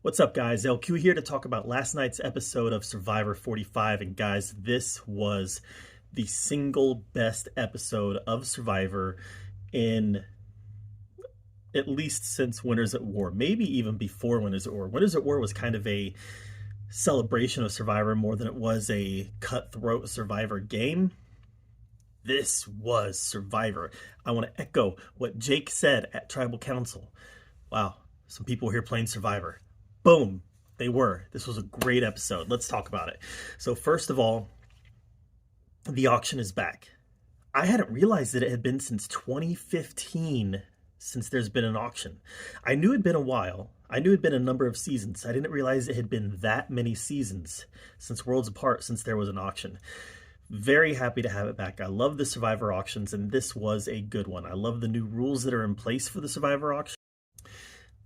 What's up, guys? LQ here to talk about last night's episode of Survivor 45. And guys, this was the single best episode of Survivor in at least since Winners at War, maybe even before Winners at War. Winners at War was kind of a celebration of Survivor more than it was a cutthroat Survivor game. This was Survivor. I want to echo what Jake said at Tribal Council. Wow, some people here playing Survivor. Boom, they were. This was a great episode. Let's talk about it. So first of all, the auction is back. I hadn't realized that it had been since 2015 since there's been an auction. I knew it'd been a while. I knew it'd been a number of seasons. I didn't realize it had been that many seasons since Worlds Apart since there was an auction. Very happy to have it back. I love the Survivor auctions, and this was a good one. I love the new rules that are in place for the Survivor auction.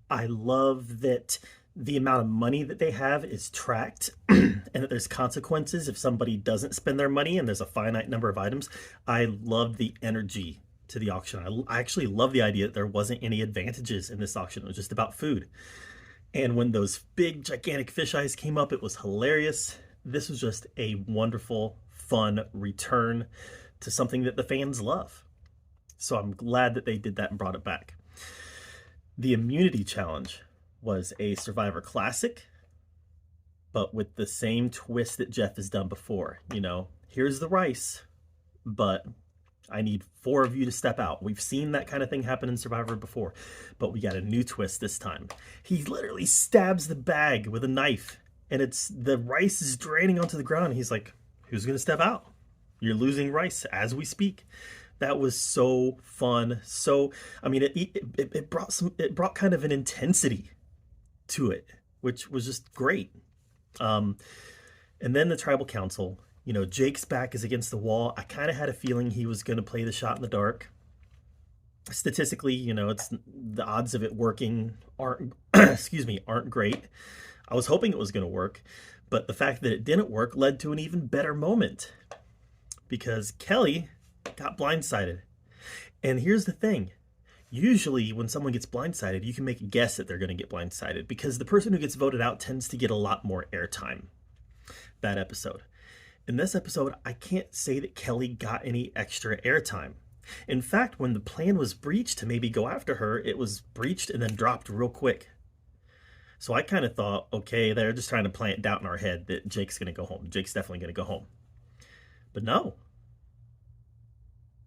I love that the amount of money that they have is tracked and that there's consequences if somebody doesn't spend their money and there's a finite number of items. I love the energy to the auction. I actually love the idea that there wasn't any advantages in this auction. It was just about food. And when those big, gigantic fish eyes came up, it was hilarious. This was just a wonderful, fun return to something that the fans love. So I'm glad that they did that and brought it back. The immunity challenge was a Survivor classic, but with the same twist that Jeff has done before. You know, here's the rice, but I need 4 of you to step out. We've seen that kind of thing happen in Survivor before, but we got a new twist this time. He literally stabs the bag with a knife, and the rice is draining onto the ground. He's like, who's going to step out? You're losing rice as we speak. That was so fun. So, I mean, it brought kind of an intensity to it, which was just great. And then the Tribal Council, you know, Jake's back is against the wall. I kind of had a feeling he was going to play the shot in the dark. Statistically, you know, it's the odds of it working aren't aren't great. I was hoping it was going to work, but the fact that it didn't work led to an even better moment because Kelly got blindsided. And here's the thing. Usually when someone gets blindsided, you can make a guess that they're going to get blindsided because the person who gets voted out tends to get a lot more airtime that episode. In this episode, I can't say that Kelly got any extra airtime. In fact, when the plan was breached to maybe go after her, it was breached and then dropped real quick. So I kind of thought, okay, they're just trying to plant doubt in our head that Jake's going to go home. Jake's definitely going to go home. But no.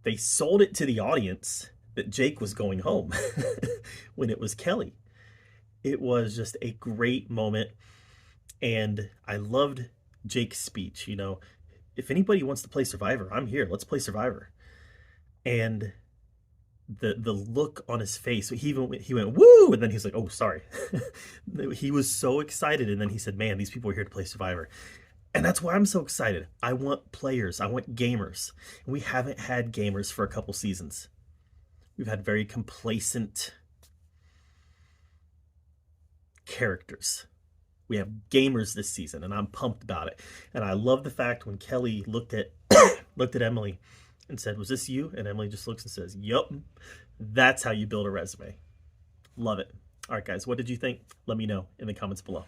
They sold it to the audience that Jake was going home when it was Kelly. It was just a great moment. And I loved Jake's speech. You know, if anybody wants to play Survivor, I'm here. Let's play Survivor. And the look on his face, he went, woo! And then he's like, oh, sorry. He was so excited. And then he said, man, these people are here to play Survivor. And that's why I'm so excited. I want players. I want gamers. And we haven't had gamers for a couple seasons. We've had very complacent characters. We have gamers this season, and I'm pumped about it. And I love the fact when Kelly looked at Emily and said, was this you? And Emily just looks and says, yup. That's how you build a resume. Love it. All right, guys, what did you think? Let me know in the comments below.